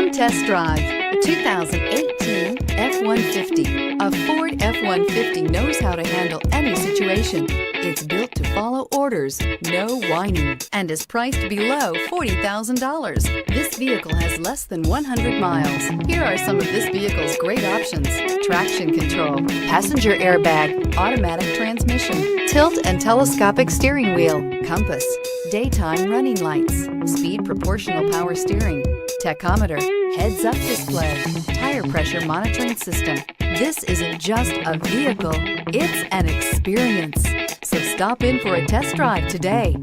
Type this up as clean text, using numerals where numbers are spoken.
Come test drive the 2018 F-150. A Ford F-150 knows how to handle any situation. It's built to follow orders, no whining, and is priced below $40,000. This vehicle has less than 100 miles. Here are some of this vehicle's great options: traction control, passenger airbag, automatic transmission, tilt and telescopic steering wheel, compass, daytime running lights, speed proportional power steering, tachometer, heads-up display, tire pressure monitoring system. This isn't just a vehicle, it's an experience. So stop in for a test drive today.